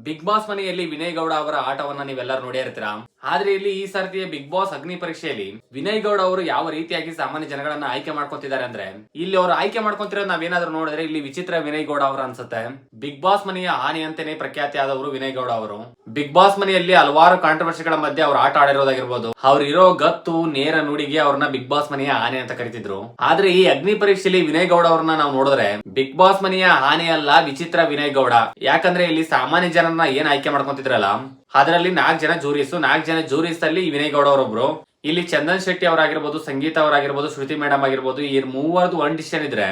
Big boss ಮನೆಯಲ್ಲಿ ವಿನಯ್ ಗೌಡ ಅವರ ಆಟವನ್ನ ನೀವೆಲ್ಲರೂ ನೋಡೇ ಇರ್ತೀರಾ. ಆದ್ರೆ ಇಲ್ಲಿ ಈ ಸರ್ತಿಯ ಬಿಗ್ ಬಾಸ್ ಅಗ್ನಿ ಪರೀಕ್ಷೆಯಲ್ಲಿ ವಿನಯ್ ಗೌಡ ಅವರು ಯಾವ ರೀತಿಯಾಗಿ ಸಾಮಾನ್ಯ ಜನಗಳನ್ನ ಆಯ್ಕೆ ಮಾಡ್ಕೊಂತಿದ್ದಾರೆ ಅಂದ್ರೆ, ಇಲ್ಲಿ ಅವರು ಆಯ್ಕೆ ಮಾಡ್ಕೊಂತಿರೋದು ನಾವೇನಾದ್ರೂ ನೋಡಿದ್ರೆ ಇಲ್ಲಿ ವಿಚಿತ್ರ ವಿನಯ್ ಗೌಡ ಅವರು ಅನ್ಸುತ್ತೆ. ಬಿಗ್ ಬಾಸ್ ಮನೆಯ ಹಾನಿ ಅಂತಾನೆ ಪ್ರಖ್ಯಾತಿ ಆದವರು ವಿನಯ್ ಗೌಡ ಅವರು. ಬಿಗ್ ಬಾಸ್ ಮನೆಯಲ್ಲಿ ಹಲವಾರು ಕಾಂಟ್ರವರ್ಸಿಗಳ ಮಧ್ಯೆ ಅವ್ರು ಆಟ ಆಡಿರೋದಾಗಿರ್ಬೋದು, ಅವ್ರಿರೋ ಗತ್ತು ನೇರ ನುಡಿಗೆ ಅವ್ರನ್ನ ಬಿಗ್ ಬಾಸ್ ಮನೆಯ ಆನೆ ಅಂತ ಕರಿತಿದ್ರು. ಆದ್ರೆ ಈ ಅಗ್ನಿ ಪರೀಕ್ಷೆಯಲ್ಲಿ ವಿನಯ್ ಗೌಡ ಅವ್ರನ್ನ ನಾವು ನೋಡಿದ್ರೆ ಬಿಗ್ ಬಾಸ್ ಮನೆಯ ಆನೆ ಅಲ್ಲ, ವಿಚಿತ್ರ ವಿನಯ್ ಗೌಡ. ಯಾಕಂದ್ರೆ ಇಲ್ಲಿ ಸಾಮಾನ್ಯ ಜನರನ್ನ ಏನ್ ಆಯ್ಕೆ ಮಾಡ್ಕೊಂತಿದ್ರಲ್ಲ, ಅದರಲ್ಲಿ 4 ಜನ ಜೂರೀಸ್, 4 ಜನ ಜೂರೀಸ್ ಅಲ್ಲಿ ವಿನಯ್ ಗೌಡ ಅವರೊಬ್ರು. ಇಲ್ಲಿ ಚಂದನ್ ಶೆಟ್ಟಿ ಅವರಾಗಿರ್ಬೋದು, ಸಂಗೀತ ಅವರಾಗಿರ್ಬೋದು, ಶ್ರುತಿ ಮೇಡಮ್ ಆಗಿರ್ಬೋದು, ಈ ಮೂವರದು ಒಂದ್ ಡಿಸಿಷನ್ ಇದ್ರೆ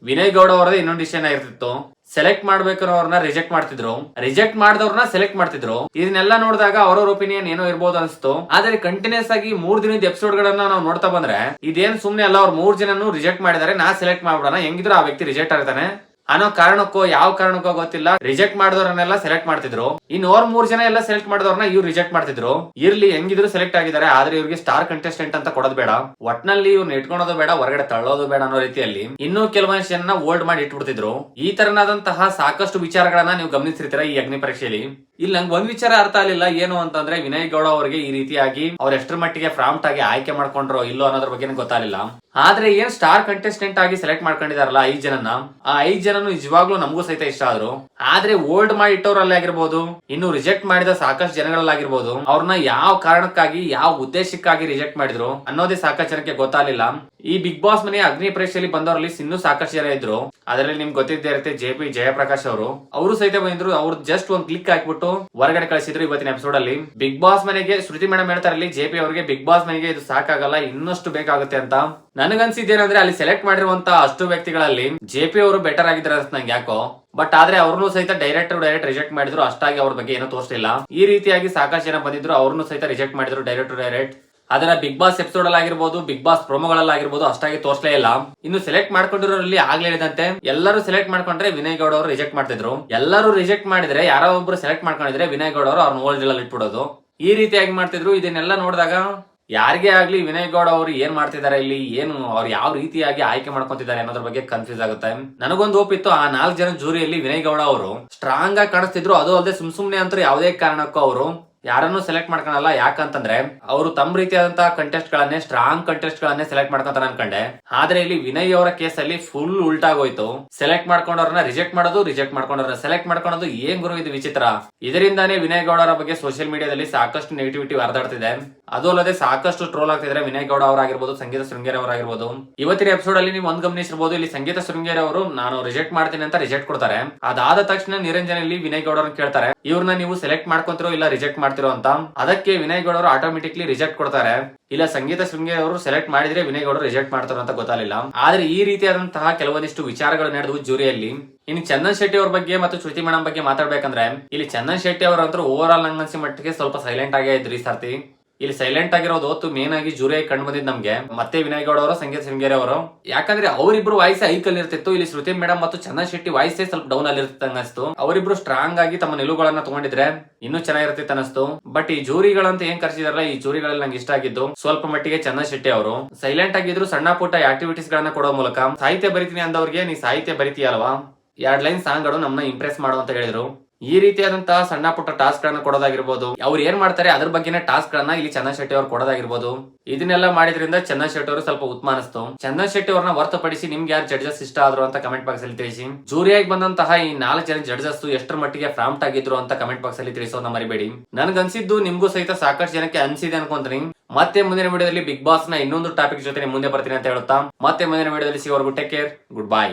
ವಿನಯ್ ಗೌಡ ಅವರದೇ ಇನ್ನೊಂದು ಡಿಸಿಷನ್ ಆಗಿರ್ತಿತ್ತು. ಸೆಲೆಕ್ಟ್ ಮಾಡ್ಬೇಕಾದ್ರೆ ಅವ್ರನ್ನ ರಿಜೆಕ್ಟ್ ಮಾಡ್ತಿದ್ರು, ರಿಜೆಕ್ಟ್ ಮಾಡಿದವ್ರನ್ನ ಸೆಲೆಕ್ಟ್ ಮಾಡ್ತಿದ್ರು. ಇದನ್ನೆಲ್ಲ ನೋಡಿದಾಗ ಅವ್ರವ್ರ ಒಪಿನಿಯನ್ ಏನೋ ಇರ್ಬೋದು ಅನ್ಸ್ತು. ಆದ್ರೆ ಕಂಟಿನ್ಯೂಸ್ ಆಗಿ 3 ದಿನದ ಎಪಿಸೋಡ್ ಗಳನ್ನ ನಾವು ನೋಡ್ತಾ ಬಂದ್ರೆ ಇದೇನ್ ಸುಮ್ನೆ ಅಲ್ಲ, ಅವ್ರು 3 ಜನನು ರಿಜೆಕ್ಟ್ ಮಾಡಿದಾರೆ, ನಾ ಸೆಲೆಕ್ಟ್ ಮಾಡ್ಬಿಡೋಣ, ಹೆಂಗಿದ್ರು ಆ ವ್ಯಕ್ತಿ ರಿಜೆಕ್ಟ್ ಆಗ್ತಾನೆ ಅನ್ನೋ ಕಾರಣಕ್ಕೋ ಯಾವ ಕಾರಣಕ್ಕೋ ಗೊತ್ತಿಲ್ಲ ರಿಜೆಕ್ಟ್ ಮಾಡಿದವ್ರನ್ನೆಲ್ಲ ಸೆಲೆಕ್ಟ್ ಮಾಡ್ತಿದ್ರು. ಇನ್ನು ಅವ್ರ 3 ಜನ ಎಲ್ಲ ಸೆಲೆಕ್ಟ್ ಮಾಡಿದವ್ರನ್ನ ಇವ್ರು ರಿಜೆಕ್ಟ್ ಮಾಡ್ತಿದ್ರು. ಇರ್ಲಿ, ಹೆಂಗಿದ್ರು ಸೆಲೆಕ್ಟ್ ಆಗಿದ್ದಾರೆ, ಆದ್ರೆ ಇವ್ರಿಗೆ ಸ್ಟಾರ್ ಕಂಟೆಸ್ಟೆಂಟ್ ಅಂತ ಕೊಡೋದು ಬೇಡ, ಒಟ್ನಲ್ಲಿ ಇವ್ರನ್ನ ಇಟ್ಕೊಳೋದು ಬೇಡ, ಹೊರಗಡೆ ತಳ್ಳೋದು ಬೇಡ ಅನ್ನೋ ರೀತಿಯಲ್ಲಿ ಇನ್ನೂ ಕೆಲವೊಂದು ಜನ ಹೋಲ್ಡ್ ಮಾಡಿ ಇಟ್ಬಿಡ್ತಿದ್ರು. ಈ ತರನಾದಂತಹ ಸಾಕಷ್ಟು ವಿಚಾರಗಳನ್ನ ನೀವು ಗಮನಿಸಿರ್ತೀರ ಈ ಅಗ್ನಿ ಪರೀಕ್ಷೆಯಲ್ಲಿ. ಇಲ್ಲಿ ನಂಗೆ ಒಂದ್ ವಿಚಾರ ಅರ್ಥ ಆಗಲಿಲ್ಲ, ಏನು ಅಂತಂದ್ರೆ ವಿನಯ್ ಗೌಡ ಅವರಿಗೆ ಈ ರೀತಿಯಾಗಿ ಅವ್ರ ಎಷ್ಟರ ಮಟ್ಟಿಗೆ ಫ್ರಾಂಪ್ಟ್ ಆಗಿ ಆಯ್ಕೆ ಮಾಡ್ಕೊಂಡ್ರೋ ಇಲ್ಲೋ ಅನ್ನೋದ್ರ ಬಗ್ಗೆ ಗೊತ್ತಾಗಲಿಲ್ಲ. ಆದ್ರೆ ಏನ್ ಸ್ಟಾರ್ ಕಂಟೆಸ್ಟೆಂಟ್ ಆಗಿ ಸೆಲೆಕ್ಟ್ ಮಾಡ್ಕೊಂಡಿದಾರಲ್ಲ 5 ಜನನ, ಆ 5 ಜನನು ನಿಜವಾಗ್ಲೂ ನಮಗೂ ಸಹಿತ ಇಷ್ಟ ಆದ್ರು. ಆದ್ರೆ ಹೋಲ್ಡ್ ಮಾಡಿ ಇಟ್ಟವ್ರಲ್ಲಿ ಆಗಿರ್ಬೋದು, ಇನ್ನು ರಿಜೆಕ್ಟ್ ಮಾಡಿದ ಸಾಕಷ್ಟು ಜನಗಳಲ್ಲಾಗಿರ್ಬೋದು, ಅವ್ರನ್ನ ಯಾವ ಕಾರಣಕ್ಕಾಗಿ ಯಾವ ಉದ್ದೇಶಕ್ಕಾಗಿ ರಿಜೆಕ್ಟ್ ಮಾಡಿದ್ರು ಅನ್ನೋದೇ ಸಾಕಷ್ಟು ಜನಕ್ಕೆ ಗೊತ್ತಾಗಲಿಲ್ಲ. ಈ ಬಿಗ್ ಬಾಸ್ ಮನೆ ಅಗ್ನಿ ಪರೀಕ್ಷೆಯಲ್ಲಿ ಬಂದವರಲ್ಲಿ ಇನ್ನೂ ಸಾಕಷ್ಟು ಜನ ಇದ್ರು. ಅದರಲ್ಲಿ ನಿಮ್ಗೆ ಗೊತ್ತಿದ್ದೇ ಇರುತ್ತೆ, JP ಜಯಪ್ರಕಾಶ್ ಅವರು ಸಹಿತ ಬಂದ್ರು. ಅವ್ರು ಜಸ್ಟ್ ಒಂದ್ ಕ್ಲಿಕ್ ಹಾಕ್ಬಿಟ್ಟು ಹೊರಗಡೆ ಕಳಿಸಿದ್ರು ಇವತ್ತಿನ ಎಪಿಸೋಡ್ ಅಲ್ಲಿ. ಬಿಗ್ ಬಾಸ್ ಮನೆಗೆ ಶ್ರುತಿ ಮೇಡಮ್ ಹೇಳ್ತಾರೆ ಇಲ್ಲಿ JP ಅವರಿಗೆ ಬಿಗ್ ಬಾಸ್ ಮನೆಗೆ ಇದು ಸಾಕಾಗಲ್ಲ, ಇನ್ನಷ್ಟು ಬೇಕಾಗುತ್ತೆ ಅಂತ. ನನಗನ್ಸಿದ್ದೇನಂದ್ರೆ ಅಲ್ಲಿ ಸೆಲೆಕ್ಟ್ ಮಾಡಿರುವಂತ ಅಷ್ಟು ವ್ಯಕ್ತಿಗಳಲ್ಲಿ JP ಅವರು ಬೆಟರ್ ಆಗಿದ್ದಾರೆ ಅಂತ ನಂಗೆ ಯಾಕೋ. ಬಟ್ ಆದ್ರೆ ಅವ್ರನ್ನು ಸಹಿತ ಡೈರೆಕ್ಟ್ ರಿಜೆಕ್ಟ್ ಮಾಡಿದ್ರು, ಅಷ್ಟಾಗಿ ಅವ್ರ ಬಗ್ಗೆ ಏನೋ ತೋರಿಸಲಿಲ್ಲ. ಈ ರೀತಿಯಾಗಿ ಸಾಕಷ್ಟು ಜನ ಬಂದಿದ್ರು, ಅವ್ರನ್ನು ಸಹಿತ ರಿಜೆಕ್ಟ್ ಮಾಡಿದ್ರು ಡೈರೆಕ್ಟ್. ಅದರ ಬಿಗ್ ಬಾಸ್ ಎಪಿಸೋಡ್ ಅಲ್ಲಿ ಆಗಿರ್ಬೋದು, ಬಿಗ್ ಬಾಸ್ ಪ್ರೋಮೋಗಳಲ್ಲಾಗಿರ್ಬೋದು ಅಷ್ಟಾಗಿ ತೋರಿಸಲೇ ಇಲ್ಲ. ಇನ್ನು ಸೆಲೆಕ್ಟ್ ಮಾಡ್ಕೊಂಡಿರೋರಲ್ಲಿ ಆಗ್ಲೇ ಹೇಳಿದಂತೆ ಎಲ್ಲರೂ ಸೆಲೆಕ್ಟ್ ಮಾಡ್ಕೊಂಡ್ರೆ ವಿನಯ್ ಗೌಡ ಅವರು ರಿಜೆಕ್ಟ್ ಮಾಡ್ತಿದ್ರು. ಎಲ್ಲರೂ ರಿಜೆಕ್ಟ್ ಮಾಡಿದ್ರೆ ಯಾರೋ ಒಬ್ರು ಸೆಲೆಕ್ಟ್ ಮಾಡ್ಕೊಂಡಿದ್ರೆ ವಿನಯ್ ಗೌಡ ಅವರು ಅವ್ರನ್ನ ಹೋಲ್ಡ್ ಅಲ್ಲಿ ಇಟ್ಬಿಡೋದು. ಈ ರೀತಿಯಾಗಿ ಮಾಡ್ತಿದ್ರು. ಇದನ್ನೆಲ್ಲ ನೋಡಿದಾಗ ಯಾರಿಗೇ ಆಗ್ಲಿ ವಿನಯ್ ಗೌಡ ಅವರು ಏನ್ ಮಾಡ್ತಿದ್ದಾರೆ ಇಲ್ಲಿ, ಏನು ಅವ್ರು ಯಾವ ರೀತಿಯಾಗಿ ಆಯ್ಕೆ ಮಾಡ್ಕೊಂತಿದ್ದಾರೆ ಅನ್ನೋದ್ರ ಬಗ್ಗೆ ಕನ್ಫ್ಯೂಸ್ ಆಗುತ್ತೆ. ನನಗೊಂದು ಹೋಪ್ ಇತ್ತು, ಆ 4 ಜನ ಜೂರಿಯಲ್ಲಿ ವಿನಯ್ ಗೌಡ ಅವರು ಸ್ಟ್ರಾಂಗ್ ಆಗಿ ಕಾಣಿಸ್ತಿದ್ರು. ಅದು ಅಲ್ಲದೆ ಸುಮ್ನೆ ಅಂತೂ ಯಾವುದೇ ಕಾರಣಕ್ಕೂ ಅವರು ಯಾರನ್ನು ಸೆಲೆಕ್ಟ್ ಮಾಡ್ಕೊಳಲ್ಲ. ಯಾಕಂತಂದ್ರೆ ಅವರು ತಮ್ಮ ರೀತಿಯಾದಂತಹ ಕಂಟೆಸ್ಟ್ ಗಳನ್ನೇ, ಸ್ಟ್ರಾಂಗ್ ಕಂಟೆಸ್ಟ್ ಗಳನ್ನೇ ಸೆಲೆಕ್ಟ್ ಮಾಡ್ಕೊಂತಾರೆ ಅನ್ಕೊಂಡೆ. ಆದ್ರೆ ಇಲ್ಲಿ ವಿನಯ್ ಅವರ ಕೇಸಲ್ಲಿ ಫುಲ್ ಉಲ್ಟಾಗೋಯ್ತು. ಸೆಲೆಕ್ಟ್ ಮಾಡ್ಕೊಂಡವ್ರನ್ನ ರಿಜೆಕ್ಟ್ ಮಾಡೋದು, ರಿಜೆಕ್ಟ್ ಮಾಡ್ಕೊಂಡವ್ರನ್ನ ಸೆಲೆಕ್ಟ್ ಮಾಡ್ಕೊಳ್ಳೋದು. ಏನ್ ಗುರು ಇದು ವಿಚಿತ್ರ. ಇದರಿಂದಾನೇ ವಿನಯ್ ಗೌಡರ ಬಗ್ಗೆ ಸೋಷಿಯಲ್ ಮೀಡಿಯಾದಲ್ಲಿ ಸಾಕಷ್ಟು ನೆಗೆಟಿವಿಟಿ ಹರಿದಾಡ್ತಿದೆ. ಅದು ಅಲ್ಲದೆ ಸಾಕಷ್ಟು ಟ್ರೋಲ್ ಆಗ್ತಿದ್ರೆ ವಿನಯ್ ಗೌಡ ಅವರಾಗಿರ್ಬೋದು, ಸಂಗೀತ ಶೃಂಗೇರಿ ಅವರಾಗಿರ್ಬೋದು. ಇವತ್ತಿನ ಎಪಿಸೋಡ್ ಅಲ್ಲಿ ನೀವು ಒಂದ್ ಗಮನಿಸಿರ್ಬೋದು, ಇಲ್ಲಿ ಸಂಗೀತ ಶೃಂಗೇರಿ ಅವರು ನಾನು ರಿಜೆಕ್ಟ್ ಮಾಡ್ತೀನಿ ಅಂತ ರಿಜೆಕ್ಟ್ ಕೊಡ್ತಾರೆ. ಅದಾದ ತಕ್ಷಣ ನಿರಂಜನ್ ಇಲ್ಲಿ ವಿನಯ್ ಗೌಡ ಕೇಳ್ತಾರೆ, ಇವ್ರನ್ನ ನೀವು ಸೆಲೆಕ್ಟ್ ಮಾಡ್ಕೊಂತಿರೋ ಇಲ್ಲ ರಿಜೆಕ್ಟ್ ಮಾಡ್ತಿರೋ ಅಂತ. ಅದಕ್ಕೆ ವಿನಯ್ ಗೌಡ ಅವರು ಆಟೋಮೆಟಿಕ್ಲಿ ರಿಜೆಕ್ಟ್ ಕೊಡ್ತಾರೆ. ಇಲ್ಲ ಸಂಗೀತ ಶೃಂಗೇರಿ ಅವರು ಸೆಲೆಕ್ಟ್ ಮಾಡಿದ್ರೆ ವಿನಯ್ ಗೌಡ ರಿಜೆಕ್ಟ್ ಮಾಡ್ತಾರೋ ಅಂತ ಗೊತ್ತಾಗಲಿಲ್ಲ. ಆದ್ರೆ ಈ ರೀತಿಯಾದಂತಹ ಕೆಲವೊಂದಿಷ್ಟು ವಿಚಾರಗಳು ನಡೆದವು ಜೂರಿಯಲ್ಲಿ. ಇನ್ನು ಚಂದನ್ ಶೆಟ್ಟಿ ಅವ್ರ ಬಗ್ಗೆ ಮತ್ತು ಶ್ರುತಿ ಮೇಡಮ್ ಬಗ್ಗೆ ಮಾತಾಡ್ಬೇಕಂದ್ರೆ, ಇಲ್ಲಿ ಚಂದನ್ ಶೆಟ್ಟಿ ಅವರಂತೂ ಓವರ್ ಆಲ್ ನಂಗನ್ಸಿ ಮಟ್ಟಿಗೆ ಸ್ವಲ್ಪ ಸೈಲೆಂಟ್ ಆಗೇ ಇದ್ರಿ ಈ ಸರ್ತಿ. ಇಲ್ಲಿ ಸೈಲೆಂಟ್ ಆಗಿರೋದು ಹೊತ್ತು ಮೇನ್ ಆಗಿ ಜೂರಿಯಾಗಿ ಕಂಡು ಬಂದಿದ್ ನಮ್ಗೆ ಮತ್ತೆ ವಿನಯ್ ಗೌಡ ಅವರು, ಸಂಗೀತ ಶೃಂಗೇರಿ ಅವರು. ಯಾಕಂದ್ರೆ ಅವರಿಬ್ರು ವಾಯ್ಸ್ ಐಕಲ್ ಇರ್ತಿತ್ತು. ಇಲ್ಲಿ ಶ್ರುತಿ ಮೇಡಮ್ ಮತ್ತು ಚಂದನ್ ಶೆಟ್ಟಿ ವಾಯ್ಸೇ ಸ್ವಲ್ಪ ಡೌನ್ ಅಲ್ಲಿ ಇರ್ತಿತ್ತು ಅನಿಸ್ತು. ಅವರಿಬ್ರು ಸ್ಟ್ರಾಂಗ್ ಆಗಿ ತಮ್ಮ ನಿಲುವುಗಳನ್ನ ತಗೊಂಡಿದ್ರೆ ಇನ್ನೂ ಚೆನ್ನಾಗಿರ್ತಿತ್ತು ಅನಿಸ್ತು. ಬಟ್ ಈ ಜೂರಿಗಳಂತ ಏನ್ ಕರ್ಸಿದಾರಲ್ಲ, ಈ ಜೂರಿಗಳಲ್ಲಿ ನಂಗೆ ಇಷ್ಟ ಆಗಿದ್ದು ಸ್ವಲ್ಪ ಮಟ್ಟಿಗೆ ಚಂದನ್ ಶೆಟ್ಟಿ ಅವರು ಸೈಲೆಂಟ್ ಆಗಿದ್ರು. ಸಣ್ಣ ಪುಟ್ಟ ಆಕ್ಟಿವಿಟೀಸ್ ಗಳನ್ನ ಕೊಡೋ ಮೂಲಕ ಸಾಹಿತ್ಯ ಬರಿತೀನಿ ಅಂದವ್ರಿಗೆ ನೀ ಸಾಹಿತ್ಯ ಬರಿತೀಯಲ್ವಾ, 2 ಲೈನ್ ಸಾಂಗ್ ಗಳು ನಮ್ಮನ್ನ ಇಂಪ್ರೆಸ್ ಮಾಡು ಅಂತ ಹೇಳಿದ್ರು. ಈ ರೀತಿಯಾದಂತಹ ಸಣ್ಣ ಪುಟ್ಟ ಟಾಸ್ಕ್ ಗಳನ್ನ ಕೊಡೋದಾಗಿರ್ಬೋದು, ಅವ್ರು ಏನ್ ಮಾಡ್ತಾರೆ ಅದ್ರ ಬಗ್ಗೆನೇ ಟಾಸ್ಕ್ ಗಳನ್ನ ಇಲ್ಲಿ ಚಂದನ್ ಶೆಟ್ಟಿ ಅವ್ರು ಕೊಡೋದಾಗಿರ್ಬೋದು. ಇದನ್ನೆಲ್ಲ ಮಾಡಿದ್ರಿಂದ ಚಂದನ್ ಶೆಟ್ಟಿ ಅವರು ಸ್ವಲ್ಪ ಉತ್ಮ ಅನಿಸ್ತು. ಚಂದನ್ ಶೆಟ್ಟಿ ಅವ್ರನ್ನ ಹೊರತುಪಡಿಸಿ ನಿಮ್ಗೆ ಯಾರು ಜಡ್ಜಸ್ ಇಷ್ಟ ಆದ್ರು ಅಂತ ಕಮೆಂಟ್ ಬಾಕ್ಸ್ ಅಲ್ಲಿ ತಿಳಿಸಿ. ಜೂರಿಯಾಗಿ ಬಂದಂತಹ ಈ 4 ಜನ ಜಡ್ಜಸ್ ಎಷ್ಟರ ಮಟ್ಟಿಗೆ ಫ್ರಾಂಪ್ಟ್ ಆಗಿದ್ರು ಅಂತ ಕಮೆಂಟ್ ಬಾಕ್ಸ್ ಅಲ್ಲಿ ತಿಳಿಸೋದನ್ನ ಮರಿಬೇಡಿ. ನನ್ಗನ್ಸಿದ್ದು ನಿಮ್ಗೂ ಸಹಿತ ಸಾಕಷ್ಟು ಜನಕ್ಕೆ ಅನ್ಸಿದೆ ಅನ್ಕೊಂತೀನಿ. ಮತ್ತೆ ಮುಂದಿನ ವಿಡಿಯೋದಲ್ಲಿ ಬಿಗ್ ಬಾಸ್ ನ ಇನ್ನೊಂದು ಟಾಪಿಕ್ ಜೊತೆ ಮುಂದೆ ಬರ್ತೀನಿ ಅಂತ ಹೇಳುತ್ತಾ ಮತ್ತೆ ಮುಂದಿನ ವಿಡಿಯೋದಲ್ಲಿ ಸಿಗೋವರೆಗೂ ಟೇಕ್ ಕೇರ್, ಗುಡ್ ಬೈ.